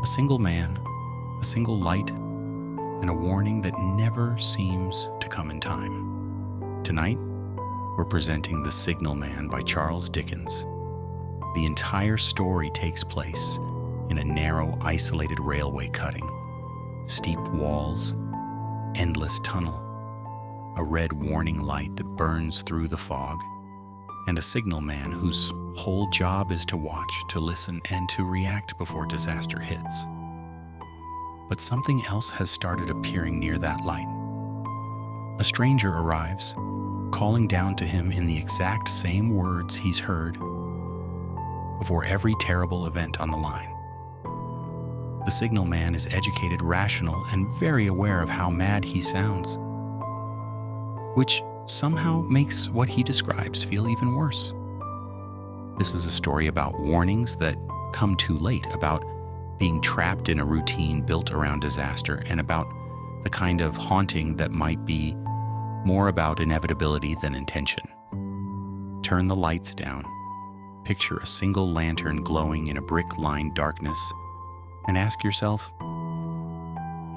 A single man, a single light, and a warning that never seems to come in time. Tonight, we're presenting The Signal Man by Charles Dickens. The entire story takes place in a narrow, isolated railway cutting. Steep walls, endless tunnel, a red warning light that burns through the fog, and a signal man whose whole job is to watch, to listen, and to react before disaster hits. But something else has started appearing near that light. A stranger arrives, calling down to him in the exact same words he's heard before every terrible event on the line. The signal man is educated, rational, and very aware of how mad he sounds, which somehow makes what he describes feel even worse. This is a story about warnings that come too late, about being trapped in a routine built around disaster, and about the kind of haunting that might be more about inevitability than intention. Turn the lights down, picture a single lantern glowing in a brick-lined darkness, and ask yourself,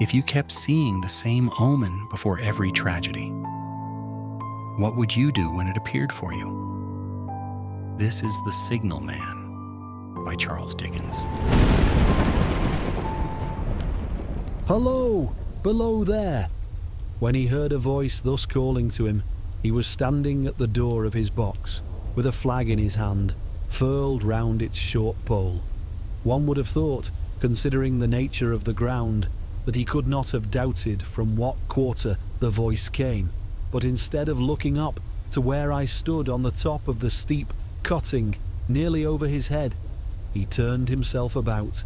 if you kept seeing the same omen before every tragedy, what would you do when it appeared for you? This is The Signal Man by Charles Dickens. "Hello! Below there!" When he heard a voice thus calling to him, he was standing at the door of his box, with a flag in his hand, furled round its short pole. One would have thought, considering the nature of the ground, that he could not have doubted from what quarter the voice came, but instead of looking up to where I stood on the top of the steep cutting nearly over his head, he turned himself about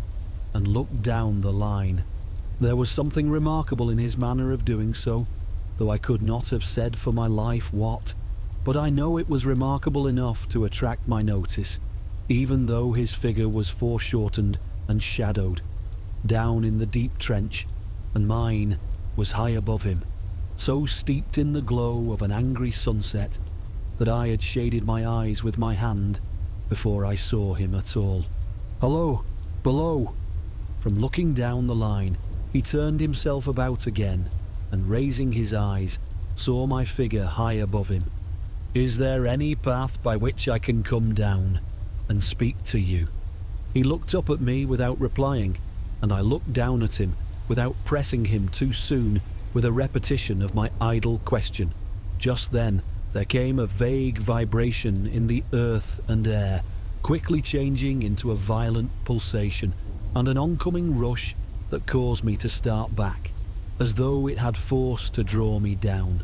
and looked down the line. There was something remarkable in his manner of doing so, though I could not have said for my life what, but I know it was remarkable enough to attract my notice, even though his figure was foreshortened and shadowed, down in the deep trench, and mine was high above him, so steeped in the glow of an angry sunset that I had shaded my eyes with my hand before I saw him at all. "Hello, below!" From looking down the line, he turned himself about again, and raising his eyes, saw my figure high above him. "Is there any path by which I can come down and speak to you?" He looked up at me without replying, and I looked down at him without pressing him too soon with a repetition of my idle question. Just then there came a vague vibration in the earth and air, quickly changing into a violent pulsation, and an oncoming rush that caused me to start back, as though it had force to draw me down.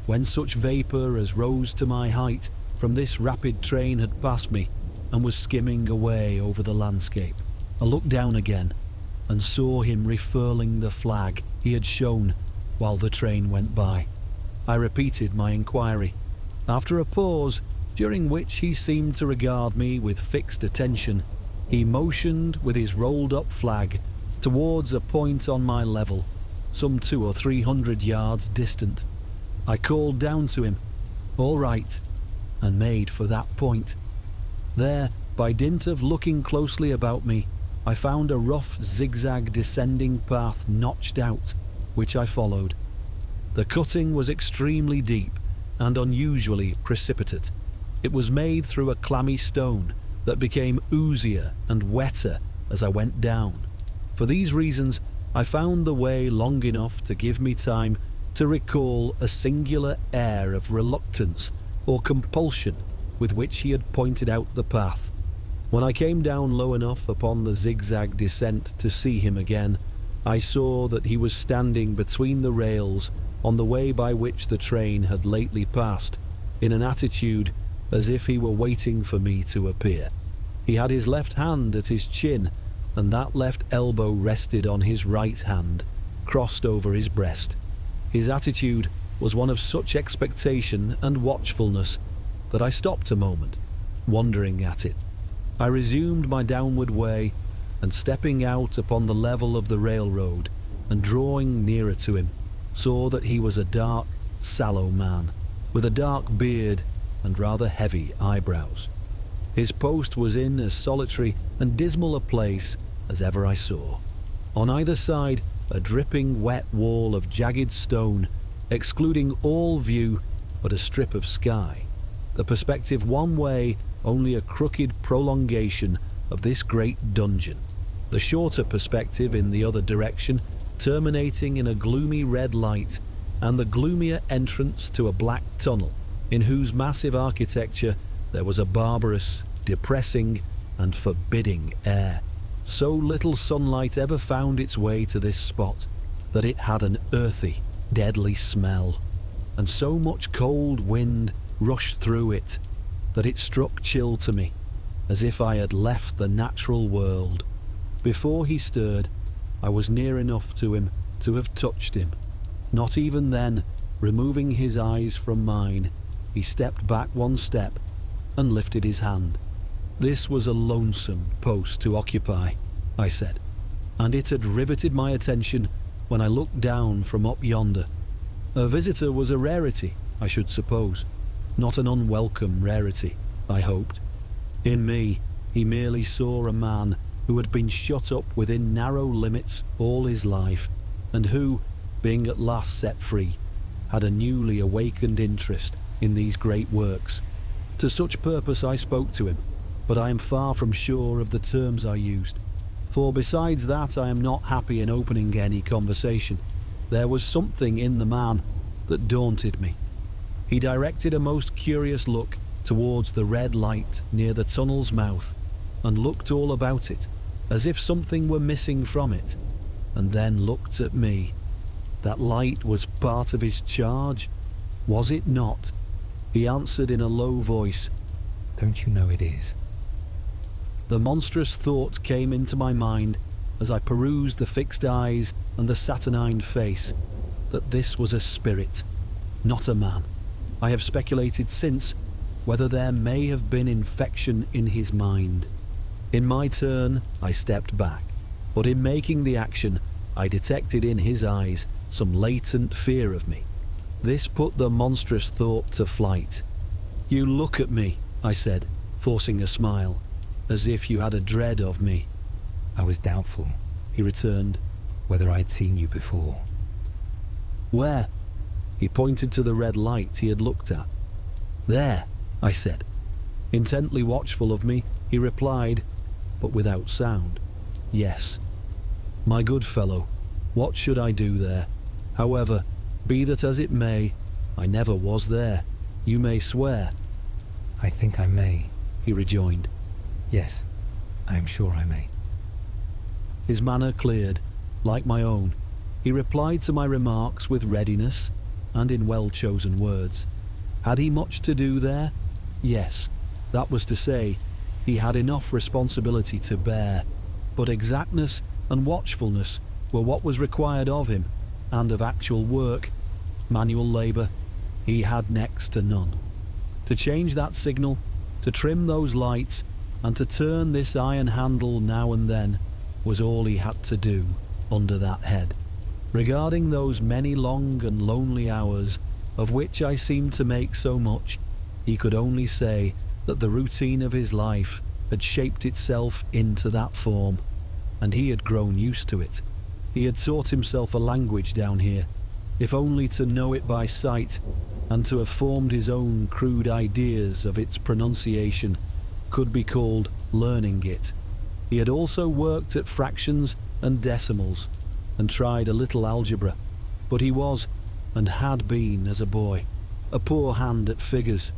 When such vapour as rose to my height from this rapid train had passed me and was skimming away over the landscape, I looked down again and saw him refurling the flag he had shown while the train went by. I repeated my inquiry. After a pause, during which he seemed to regard me with fixed attention, he motioned with his rolled-up flag towards a point on my level, some 200 or 300 yards distant. I called down to him, "All right," and made for that point. There, by dint of looking closely about me, I found a rough zigzag descending path notched out, which I followed. The cutting was extremely deep and unusually precipitate. It was made through a clammy stone that became oozier and wetter as I went down. For these reasons, I found the way long enough to give me time to recall a singular air of reluctance or compulsion with which he had pointed out the path. When I came down low enough upon the zigzag descent to see him again, I saw that he was standing between the rails on the way by which the train had lately passed, in an attitude as if he were waiting for me to appear. He had his left hand at his chin, and that left elbow rested on his right hand, crossed over his breast. His attitude was one of such expectation and watchfulness that I stopped a moment, wondering at it. I resumed my downward way, and stepping out upon the level of the railroad and drawing nearer to him, saw that he was a dark, sallow man, with a dark beard and rather heavy eyebrows. His post was in as solitary and dismal a place as ever I saw. On either side, a dripping wet wall of jagged stone, excluding all view but a strip of sky. The perspective one way, only a crooked prolongation of this great dungeon. The shorter perspective in the other direction, terminating in a gloomy red light, and the gloomier entrance to a black tunnel, in whose massive architecture there was a barbarous, depressing, and forbidding air. So little sunlight ever found its way to this spot that it had an earthy, deadly smell, and so much cold wind rushed through it that it struck chill to me, as if I had left the natural world. Before he stirred, I was near enough to him to have touched him. Not even then, removing his eyes from mine, he stepped back one step and lifted his hand. This was a lonesome post to occupy, I said, and it had riveted my attention when I looked down from up yonder. A visitor was a rarity, I should suppose, not an unwelcome rarity, I hoped. In me, he merely saw a man who had been shut up within narrow limits all his life, and who, being at last set free, had a newly awakened interest in these great works. To such purpose I spoke to him, but I am far from sure of the terms I used, for besides that I am not happy in opening any conversation. There was something in the man that daunted me. He directed a most curious look towards the red light near the tunnel's mouth, and looked all about it, as if something were missing from it, and then looked at me. That light was part of his charge, was it not? He answered in a low voice, "Don't you know it is?" The monstrous thought came into my mind as I perused the fixed eyes and the saturnine face, that this was a spirit, not a man. I have speculated since whether there may have been infection in his mind. In my turn, I stepped back, but in making the action, I detected in his eyes some latent fear of me. This put the monstrous thought to flight. "You look at me," I said, forcing a smile, "as if you had a dread of me." "I was doubtful," he returned, "whether I'd seen you before." "Where?" He pointed to the red light he had looked at. "There," I said. Intently watchful of me, he replied, but without sound, "Yes." "My good fellow, what should I do there? However, be that as it may, I never was there. You may swear." "I think I may," he rejoined. "Yes, I am sure I may." His manner cleared, like my own. He replied to my remarks with readiness and in well-chosen words. Had he much to do there? Yes, that was to say, he had enough responsibility to bear, but exactness and watchfulness were what was required of him, and of actual work, manual labour, he had next to none. To change that signal, to trim those lights, and to turn this iron handle now and then, was all he had to do under that head. Regarding those many long and lonely hours, of which I seemed to make so much, he could only say that the routine of his life had shaped itself into that form, and he had grown used to it. He had taught himself a language down here, if only to know it by sight, and to have formed his own crude ideas of its pronunciation could be called learning it. He had also worked at fractions and decimals, and tried a little algebra, but he was, and had been as a boy, a poor hand at figures.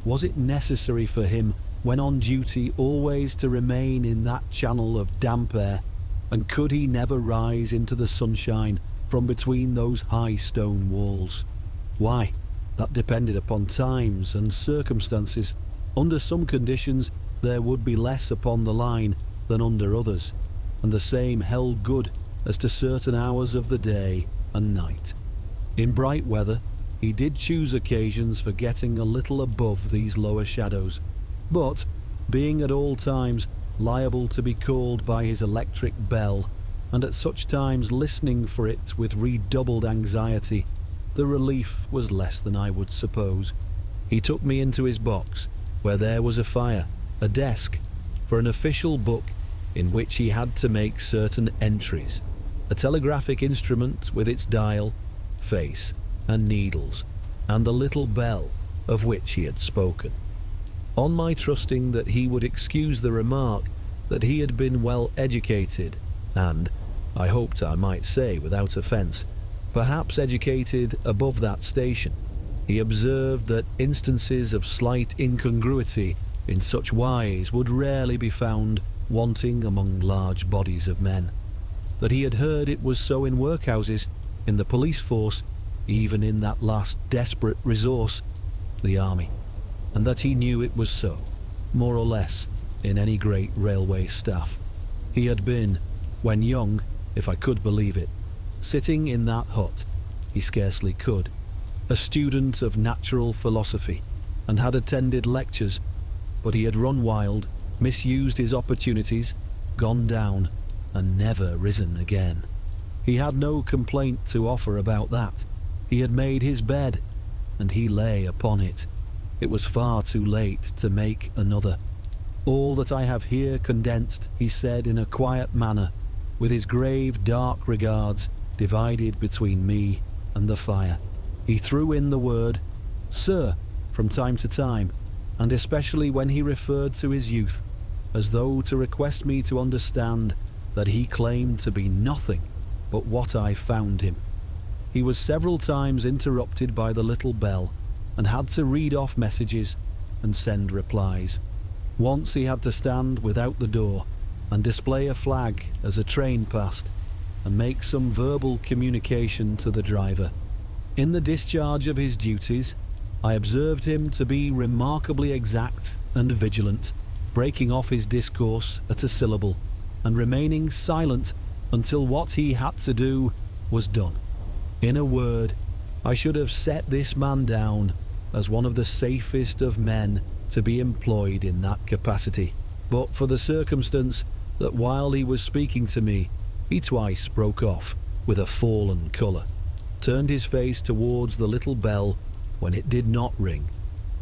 Was it necessary for him, when on duty, always to remain in that channel of damp air, and could he never rise into the sunshine from between those high stone walls? Why, that depended upon times and circumstances. Under some conditions there would be less upon the line than under others, and the same held good as to certain hours of the day and night. In bright weather, he did choose occasions for getting a little above these lower shadows, but, being at all times liable to be called by his electric bell, and at such times listening for it with redoubled anxiety, the relief was less than I would suppose. He took me into his box, where there was a fire, a desk, for an official book in which he had to make certain entries, a telegraphic instrument with its dial, face, and needles, and the little bell of which he had spoken. On my trusting that he would excuse the remark that he had been well educated, and, I hoped I might say without offence, perhaps educated above that station, he observed that instances of slight incongruity in such wise would rarely be found wanting among large bodies of men, that he had heard it was so in workhouses, in the police force, even in that last desperate resource, the army, and that he knew it was so, more or less, in any great railway staff. He had been, when young, if I could believe it, sitting in that hut, he scarcely could, a student of natural philosophy, and had attended lectures, but he had run wild, misused his opportunities, gone down, and never risen again. He had no complaint to offer about that. He had made his bed, and he lay upon it. It was far too late to make another. All that I have here condensed, he said in a quiet manner, with his grave, dark regards divided between me and the fire. He threw in the word, "Sir," from time to time, and especially when he referred to his youth, as though to request me to understand that he claimed to be nothing but what I found him. He was several times interrupted by the little bell, and had to read off messages and send replies. Once he had to stand without the door and display a flag as a train passed, and make some verbal communication to the driver. In the discharge of his duties, I observed him to be remarkably exact and vigilant, breaking off his discourse at a syllable, and remaining silent until what he had to do was done. In a word, I should have set this man down as one of the safest of men to be employed in that capacity, but for the circumstance that while he was speaking to me, he twice broke off with a fallen colour, turned his face towards the little bell when it did not ring,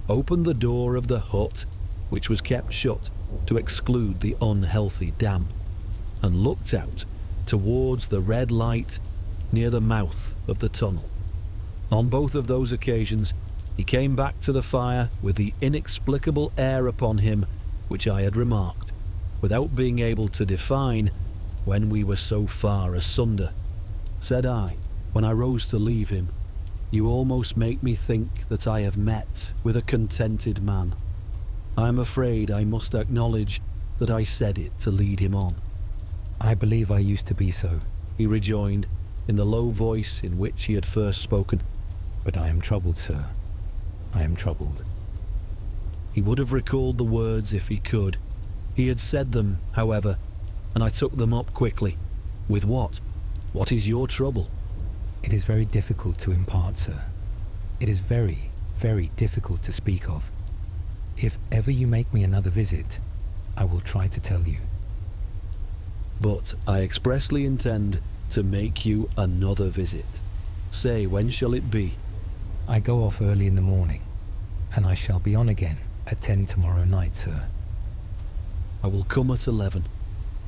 opened the door of the hut, which was kept shut to exclude the unhealthy damp, and looked out towards the red light near the mouth of the tunnel. On both of those occasions, he came back to the fire with the inexplicable air upon him which I had remarked, without being able to define when we were so far asunder. Said I, when I rose to leave him, "You almost make me think that I have met with a contented man." I am afraid I must acknowledge that I said it to lead him on. I believe I used to be so, He rejoined, in the low voice in which he had first spoken. but I am troubled, sir. I am troubled. He would have recalled the words if he could. He had said them, however, and I took them up quickly. With what? What is your trouble? It is very difficult to impart, sir. It is very, very difficult to speak of. If ever you make me another visit, I will try to tell you. But I expressly intend to make you another visit. Say, when shall it be? I go off early in the morning, and I shall be on again at 10 tomorrow night, sir. I will come at 11.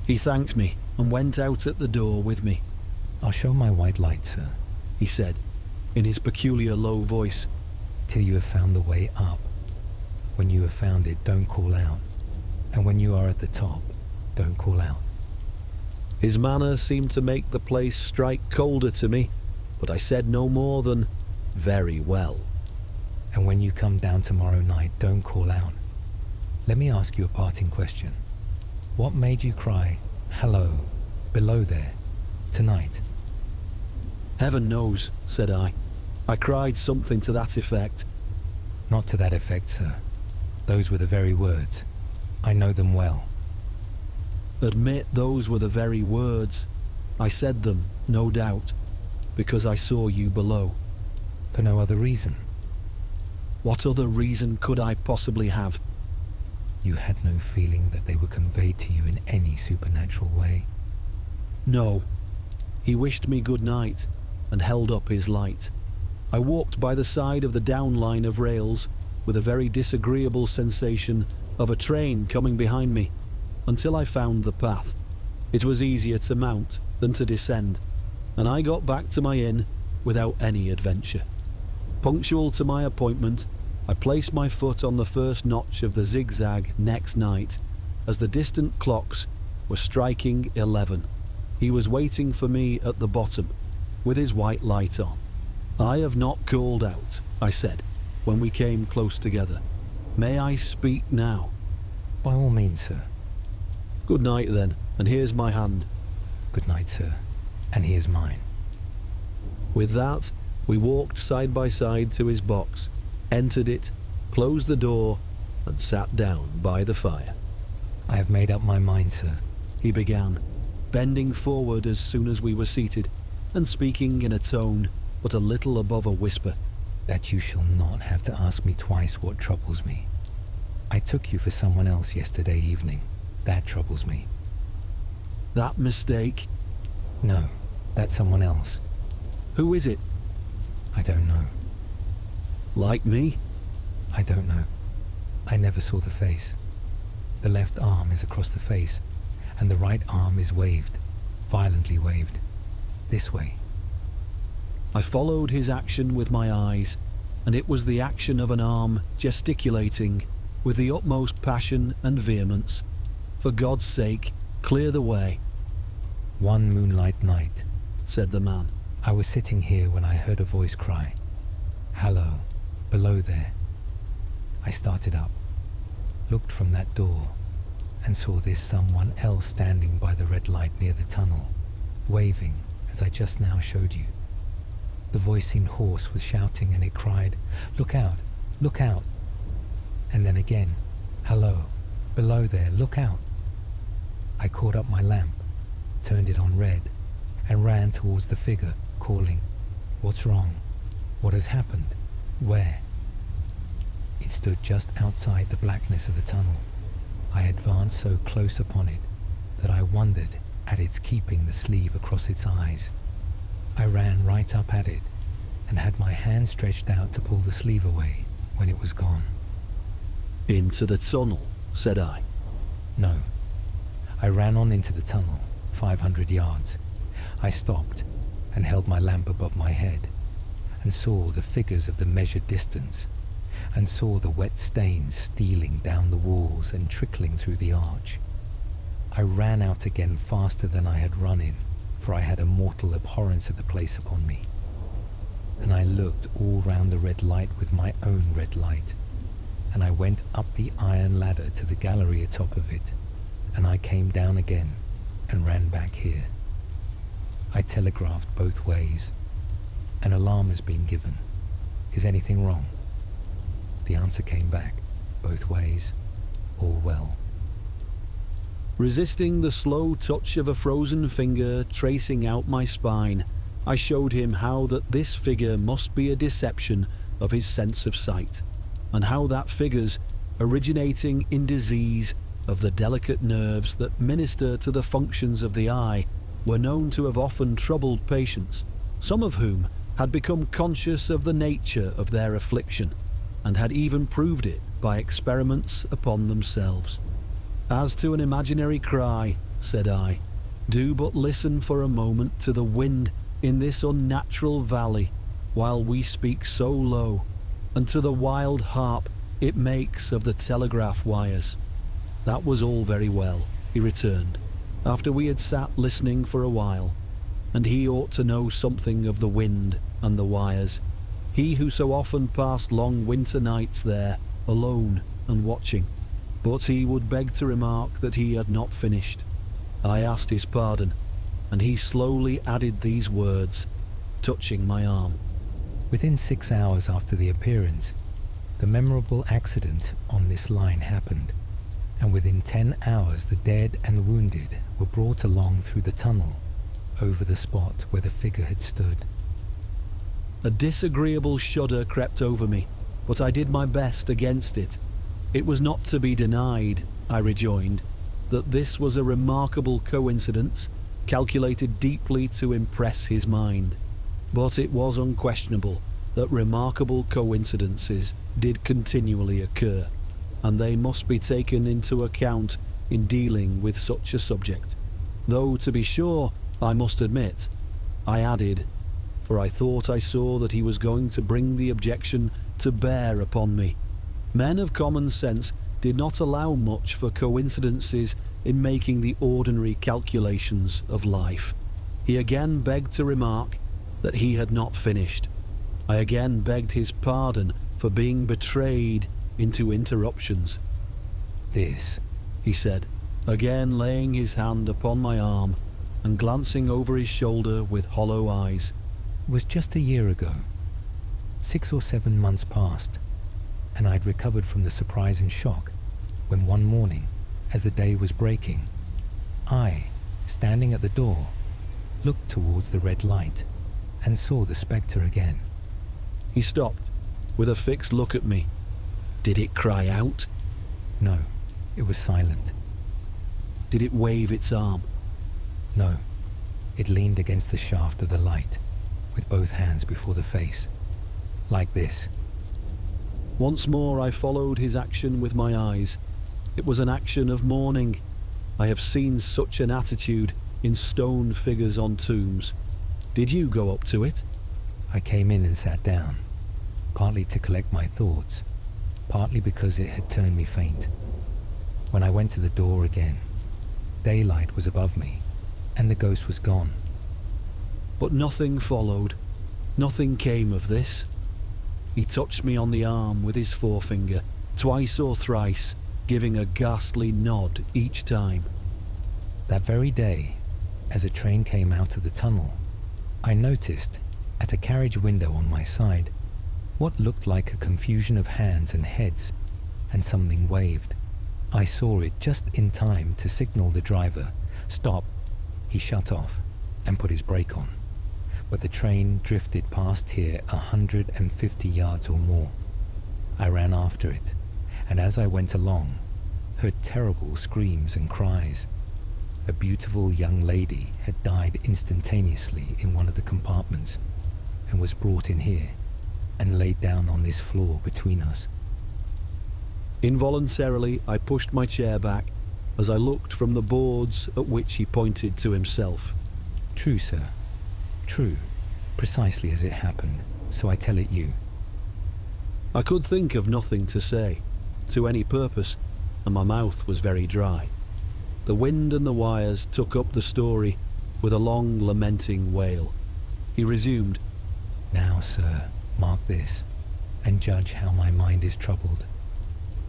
He thanked me and went out at the door with me. I'll show my white light, sir, He said, in his peculiar low voice. till you have found the way up. When you have found it, don't call out. And when you are at the top, don't call out. His manner seemed to make the place strike colder to me, but I said no more than, "Very well." And when you come down tomorrow night, don't call out. Let me ask you a parting question. What made you cry, "Hello," below there, tonight? Heaven knows, said I. I cried something to that effect. Not to that effect, sir. Those were the very words. I know them well. Admit those were the very words. I said them, no doubt, because I saw you below. For no other reason. What other reason could I possibly have? You had no feeling that they were conveyed to you in any supernatural way. No. He wished me good night and held up his light. I walked by the side of the down line of rails with a very disagreeable sensation of a train coming behind me until I found the path. It was easier to mount than to descend, and I got back to my inn without any adventure. Punctual to my appointment, I placed my foot on the first notch of the zigzag next night as the distant clocks were striking 11. He was waiting for me at the bottom with his white light on. "I have not called out," I said when we came close together. "May I speak now?" By all means, sir. "Good night then, and here's my hand." Good night, sir. And here's mine. With that, we walked side by side to his box, entered it, closed the door, and sat down by the fire. I have made up my mind, sir. He began, bending forward as soon as we were seated, and speaking in a tone but a little above a whisper. That you shall not have to ask me twice what troubles me. I took you for someone else yesterday evening. That troubles me. "That mistake? No, that's someone else. Who is it? I don't know. Like me?" I don't know. I never saw the face. The left arm is across the face, and the right arm is waved, violently waved. This way." I followed his action with my eyes, and it was the action of an arm gesticulating with the utmost passion and vehemence. "For God's sake, clear the way," One moonlight night, said the man. I was sitting here when I heard a voice cry, "Hello, below there." I started up, looked from that door, and saw this someone else standing by the red light near the tunnel, waving as I just now showed you. The voice seemed hoarse with shouting, and it cried, "Look out, look out." And then again, "Hello, below there, look out." I caught up my lamp, turned it on red, and ran towards the figure, calling, "What's wrong? What has happened? Where?" It stood just outside the blackness of the tunnel. I advanced so close upon it that I wondered at its keeping the sleeve across its eyes. I ran right up at it and had my hand stretched out to pull the sleeve away when it was gone. "Into the tunnel," said I. No. I ran on into the tunnel, 500 yards. I stopped and held my lamp above my head and saw the figures of the measured distance and saw the wet stains stealing down the walls and trickling through the arch. I ran out again faster than I had run in, for I had a mortal abhorrence of the place upon me. And I looked all round the red light with my own red light, and I went up the iron ladder to the gallery atop of it, and I came down again and ran back here. I telegraphed both ways. An alarm has been given. Is anything wrong? The answer came back, both ways, all well. Resisting the slow touch of a frozen finger tracing out my spine, I showed him how that this figure must be a deception of his sense of sight, and how that figures, originating in disease of the delicate nerves that minister to the functions of the eye, were known to have often troubled patients, some of whom had become conscious of the nature of their affliction, and had even proved it by experiments upon themselves. "As to an imaginary cry," said I, "do but listen for a moment to the wind in this unnatural valley while we speak so low, and to the wild harp it makes of the telegraph wires." That was all very well, he returned, after we had sat listening for a while, and he ought to know something of the wind and the wires, he who so often passed long winter nights there, alone and watching. But he would beg to remark that he had not finished. I asked his pardon, and he slowly added these words, touching my arm. Within 6 hours after the appearance, the memorable accident on this line happened, and within 10 hours the dead and wounded were brought along through the tunnel over the spot where the figure had stood. A disagreeable shudder crept over me, but I did my best against it. It was not to be denied, I rejoined, that this was a remarkable coincidence, calculated deeply to impress his mind. But it was unquestionable that remarkable coincidences did continually occur, and they must be taken into account in dealing with such a subject. Though, to be sure, I must admit, I added, for I thought I saw that he was going to bring the objection to bear upon me. Men of common sense did not allow much for coincidences in making the ordinary calculations of life. He again begged to remark that he had not finished. I again begged his pardon for being betrayed into interruptions. This, he said, again laying his hand upon my arm and glancing over his shoulder with hollow eyes, was just a year ago. 6 or 7 months passed, and I'd recovered from the surprise and shock when one morning, as the day was breaking, I, standing at the door, looked towards the red light and saw the spectre again. He stopped, with a fixed look at me. Did it cry out? No, it was silent. Did it wave its arm? No, it leaned against the shaft of the light, with both hands before the face, like this. Once more I followed his action with my eyes. It was an action of mourning. I have seen such an attitude in stone figures on tombs. Did you go up to it? I came in and sat down, partly to collect my thoughts, partly because it had turned me faint. When I went to the door again, daylight was above me, and the ghost was gone. But nothing followed. Nothing came of this. He touched me on the arm with his forefinger, twice or thrice, giving a ghastly nod each time. That very day, as a train came out of the tunnel, I noticed, at a carriage window on my side, what looked like a confusion of hands and heads, and something waved. I saw it just in time to signal the driver, "Stop." He shut off and put his brake on, but the train drifted past here 150 yards or more. I ran after it, and as I went along, heard terrible screams and cries. A beautiful young lady had died instantaneously in one of the compartments, and was brought in here, and laid down on this floor between us. Involuntarily, I pushed my chair back as I looked from the boards at which he pointed to himself. True, sir. True. Precisely as it happened, so I tell it you. I could think of nothing to say, to any purpose, and my mouth was very dry. The wind and the wires took up the story with a long lamenting wail. He resumed, Now, sir, mark this, and judge how my mind is troubled.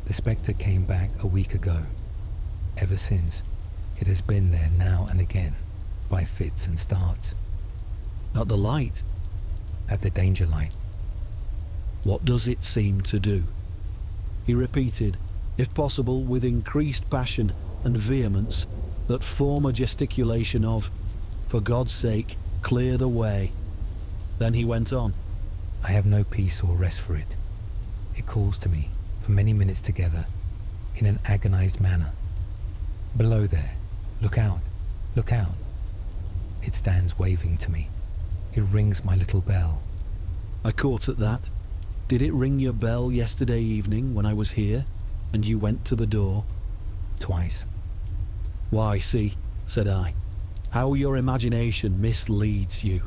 The spectre came back a week ago. Ever since, it has been there now and again, by fits and starts. At the light? At the danger light. What does it seem to do? He repeated, if possible with increased passion and vehemence, that former gesticulation of, "For God's sake, clear the way." Then he went on. I have no peace or rest for it. It calls to me, for many minutes together, in an agonized manner. Below there, look out, look out. It stands waving to me. It rings my little bell. I caught at that. Did it ring your bell yesterday evening when I was here, and you went to the door? Twice. Why, see, said I, how your imagination misleads you.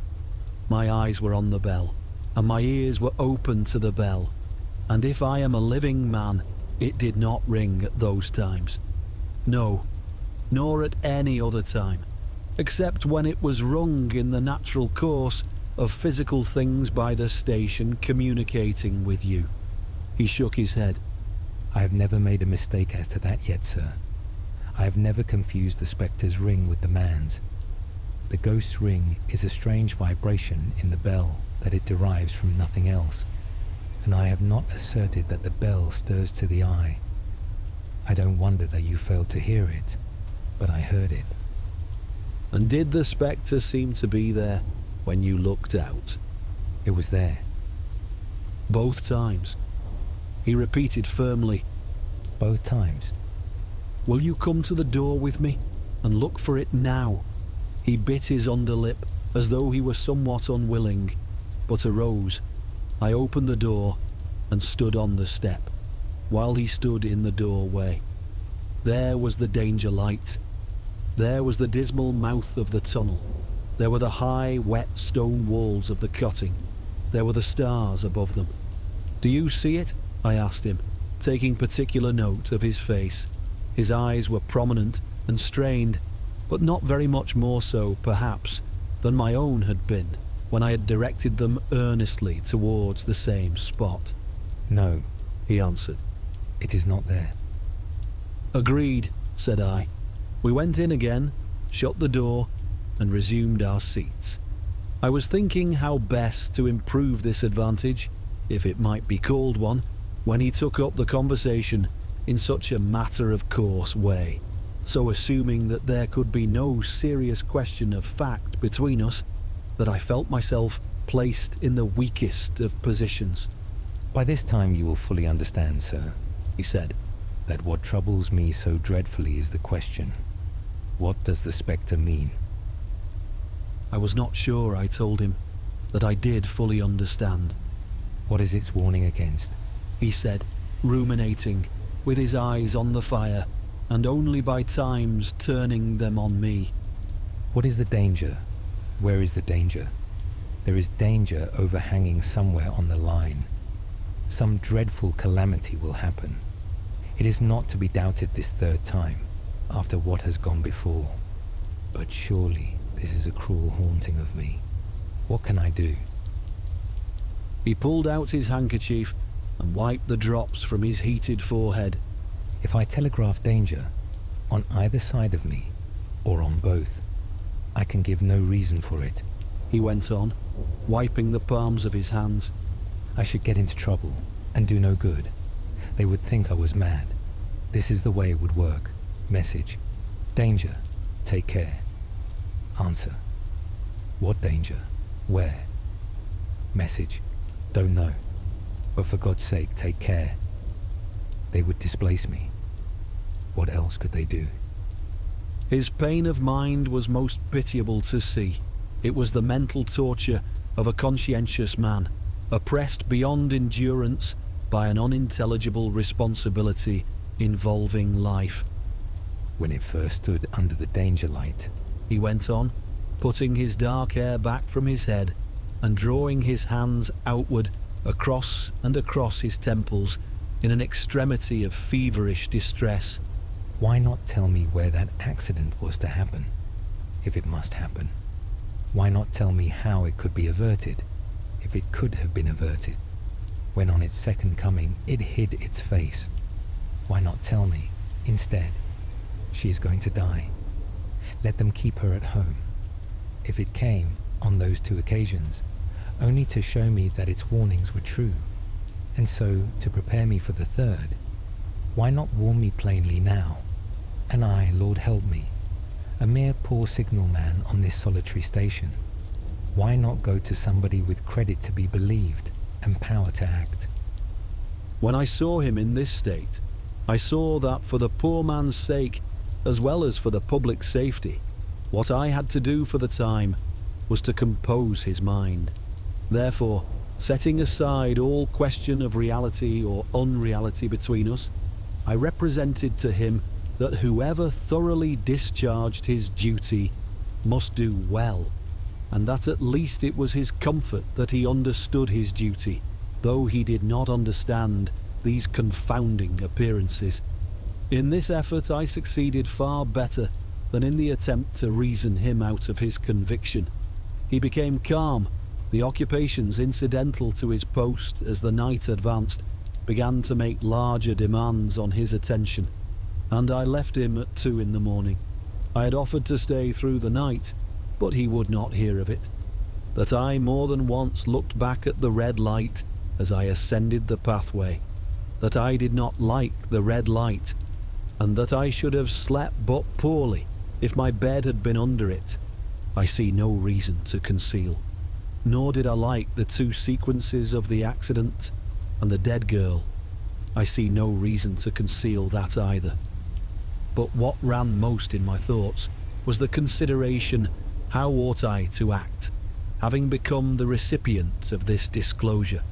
My eyes were on the bell, and my ears were open to the bell, and if I am a living man, it did not ring at those times. No, nor at any other time, except when it was rung in the natural course of physical things by the station communicating with you. He shook his head. I have never made a mistake as to that yet, sir. I have never confused the spectre's ring with the man's. The ghost's ring is a strange vibration in the bell that it derives from nothing else, and I have not asserted that the bell stirs to the eye. I don't wonder that you failed to hear it, but I heard it. And did the spectre seem to be there when you looked out? It was there. Both times? He repeated firmly. Both times. Will you come to the door with me and look for it now? He bit his underlip as though he were somewhat unwilling, but arose. I opened the door and stood on the step, while he stood in the doorway. There was the danger light. There was the dismal mouth of the tunnel. There were the high, wet stone walls of the cutting. There were the stars above them. "Do you see it?" I asked him, taking particular note of his face. His eyes were prominent and strained, but not very much more so, perhaps, than my own had been when I had directed them earnestly towards the same spot. "No," he answered. "it is not there." "Agreed," said I. We went in again, shut the door, and resumed our seats. I was thinking how best to improve this advantage, if it might be called one, when he took up the conversation in such a matter-of-course way, so assuming that there could be no serious question of fact between us, that I felt myself placed in the weakest of positions. "By this time you will fully understand, sir," he said, "that what troubles me so dreadfully is the question, what does the spectre mean?" I was not sure, I told him, that I did fully understand. "What is its warning against?" he said, ruminating, with his eyes on the fire, and only by times turning them on me. "What is the danger? Where is the danger? There is danger overhanging somewhere on the line. Some dreadful calamity will happen. It is not to be doubted this third time, after what has gone before. But surely this is a cruel haunting of me. What can I do?" He pulled out his handkerchief and wiped the drops from his heated forehead. "If I telegraph danger, on either side of me, or on both, I can give no reason for it," he went on, wiping the palms of his hands. "I should get into trouble and do no good. They would think I was mad. This is the way it would work. Message: danger, take care. Answer: what danger? Where? Message: don't know, but for God's sake, take care. They would displace me. What else could they do?" His pain of mind was most pitiable to see. It was the mental torture of a conscientious man, oppressed beyond endurance by an unintelligible responsibility involving life. "When it first stood under the danger light," he went on, putting his dark hair back from his head and drawing his hands outward across and across his temples in an extremity of feverish distress. "why not tell me where that accident was to happen, if it must happen? Why not tell me how it could be averted, if it could have been averted, when on its second coming it hid its face? Why not tell me, instead, she is going to die? Let them keep her at home. If it came, on those 2 occasions, only to show me that its warnings were true, and so to prepare me for the third, why not warn me plainly now? And I, Lord help me, a mere poor signalman on this solitary station, why not go to somebody with credit to be believed and power to act?" When I saw him in this state, I saw that for the poor man's sake, as well as for the public safety, what I had to do for the time was to compose his mind. Therefore, setting aside all question of reality or unreality between us, I represented to him that whoever thoroughly discharged his duty must do well, and that at least it was his comfort that he understood his duty, though he did not understand these confounding appearances. In this effort I succeeded far better than in the attempt to reason him out of his conviction. He became calm. The occupations incidental to his post as the night advanced began to make larger demands on his attention, and I left him at 2 in the morning. I had offered to stay through the night, but he would not hear of it. That I more than once looked back at the red light as I ascended the pathway, that I did not like the red light, and that I should have slept but poorly if my bed had been under it, I see no reason to conceal. Nor did I like the 2 sequences of the accident and the dead girl. I see no reason to conceal that either. But what ran most in my thoughts was the consideration, how ought I to act, having become the recipient of this disclosure.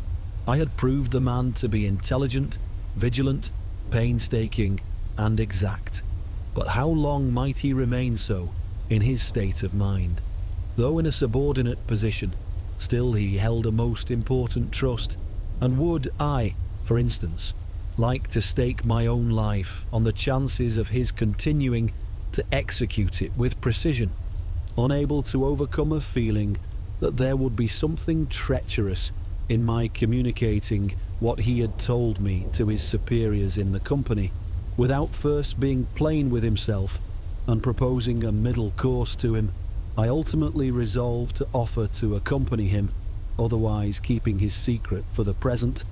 I had proved the man to be intelligent, vigilant, painstaking, and exact. But how long might he remain so in his state of mind? Though in a subordinate position, still he held a most important trust, and would I, for instance, like to stake my own life on the chances of his continuing to execute it with precision, unable to overcome a feeling that there would be something treacherous in my communicating what he had told me to his superiors in the company, without first being plain with himself and proposing a middle course to him. I ultimately resolved to offer to accompany him, otherwise keeping his secret for the present,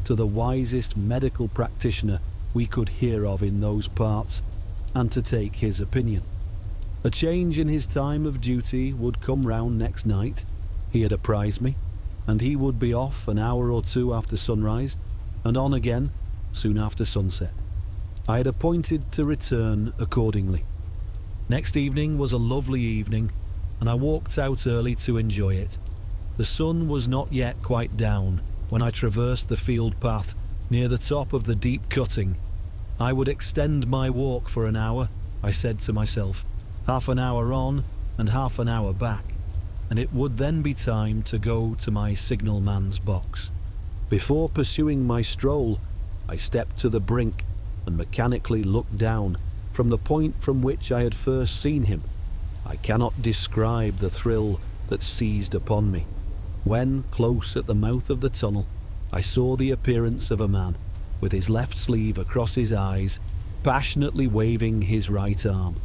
to the wisest medical practitioner we could hear of in those parts, and to take his opinion. A change in his time of duty would come round next night, he had apprised me, and he would be off an hour or two after sunrise, and on again soon after sunset. I had appointed to return accordingly. Next evening was a lovely evening, and I walked out early to enjoy it. The sun was not yet quite down when I traversed the field path near the top of the deep cutting. I would extend my walk for an hour, I said to myself, half an hour on and half an hour back, and it would then be time to go to my signalman's box. Before pursuing my stroll, I stepped to the brink and mechanically looked down from the point from which I had first seen him. I cannot describe the thrill that seized upon me when, close at the mouth of the tunnel, I saw the appearance of a man with his left sleeve across his eyes, passionately waving his right arm.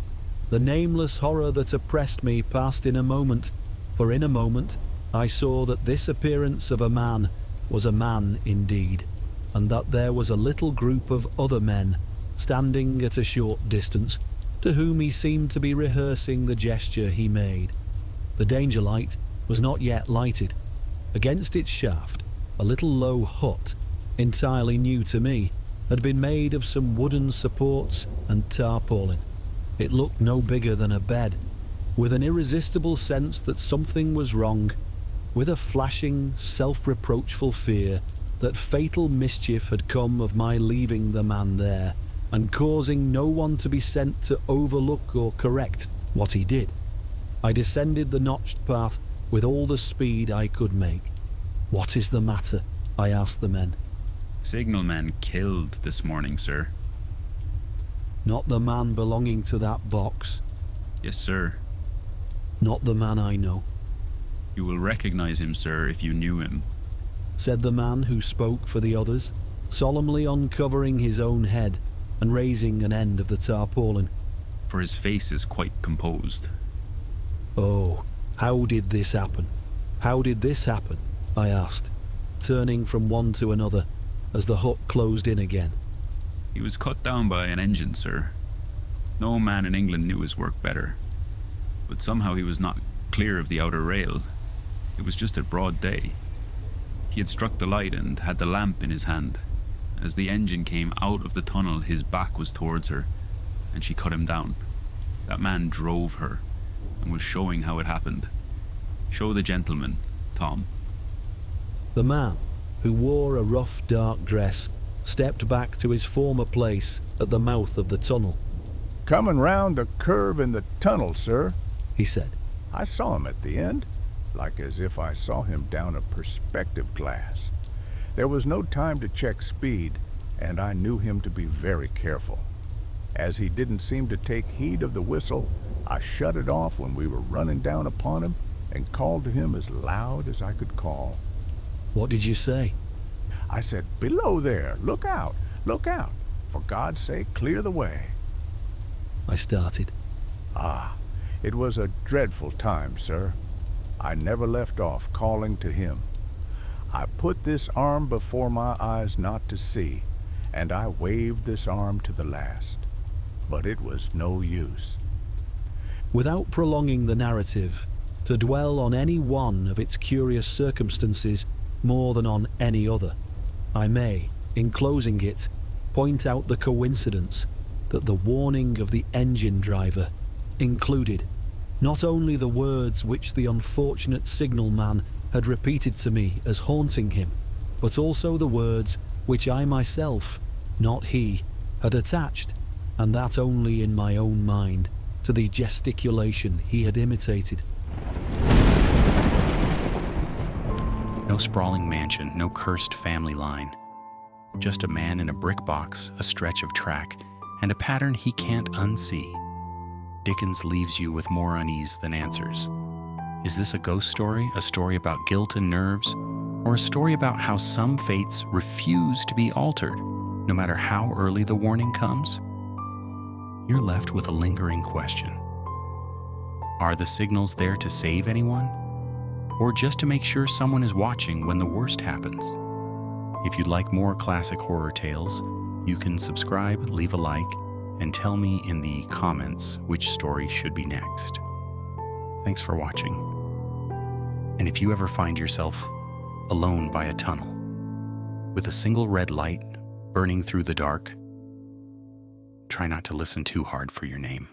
The nameless horror that oppressed me passed in a moment, for in a moment I saw that this appearance of a man was a man indeed, and that there was a little group of other men standing at a short distance, to whom he seemed to be rehearsing the gesture he made. The danger light was not yet lighted. Against its shaft, a little low hut, entirely new to me, had been made of some wooden supports and tarpaulin. It looked no bigger than a bed. With an irresistible sense that something was wrong, with a flashing, self-reproachful fear that fatal mischief had come of my leaving the man there, and causing no one to be sent to overlook or correct what he did, I descended the notched path with all the speed I could make. "What is the matter?" I asked the men. "Signalman killed this morning, sir." "Not the man belonging to that box?" "Yes, sir." "Not the man I know?" "You will recognize him, sir, if you knew him," said the man who spoke for the others, solemnly uncovering his own head and raising an end of the tarpaulin. "for his face is quite composed." "Oh, how did this happen? How did this happen?" I asked, turning from one to another as the hut closed in again. "He was cut down by an engine, sir. No man in England knew his work better. But somehow he was not clear of the outer rail. It was just at broad day. He had struck the light and had the lamp in his hand. As the engine came out of the tunnel, his back was towards her, and she cut him down. That man drove her, and was showing how it happened. Show the gentleman, Tom." The man, who wore a rough dark dress, stepped back to his former place at the mouth of the tunnel. "Coming round the curve in the tunnel, sir," he said. "I saw him at the end, like as if I saw him down a perspective glass. There was no time to check speed, and I knew him to be very careful. As he didn't seem to take heed of the whistle, I shut it off when we were running down upon him and called to him as loud as I could call. "What did you say?" I said, 'Below there, look out, look out. For God's sake, clear the way.' I started. It was a dreadful time, sir. I never left off calling to him. I put this arm before my eyes not to see, and I waved this arm to the last. But it was no use." Without prolonging the narrative, to dwell on any one of its curious circumstances more than on any other, I may, in closing it, point out the coincidence that the warning of the engine driver included not only the words which the unfortunate signalman had repeated to me as haunting him, but also the words which I myself, not he, had attached and that only in my own mind, to the gesticulation he had imitated. No sprawling mansion, no cursed family line. Just a man in a brick box, a stretch of track, and a pattern he can't unsee. Dickens leaves you with more unease than answers. Is this a ghost story, a story about guilt and nerves, or a story about how some fates refuse to be altered, no matter how early the warning comes? You're left with a lingering question. Are the signals there to save anyone, or just to make sure someone is watching when the worst happens? If you'd like more classic horror tales, you can subscribe, leave a like, and tell me in the comments which story should be next. Thanks for watching. And if you ever find yourself alone by a tunnel, with a single red light burning through the dark, try not to listen too hard for your name.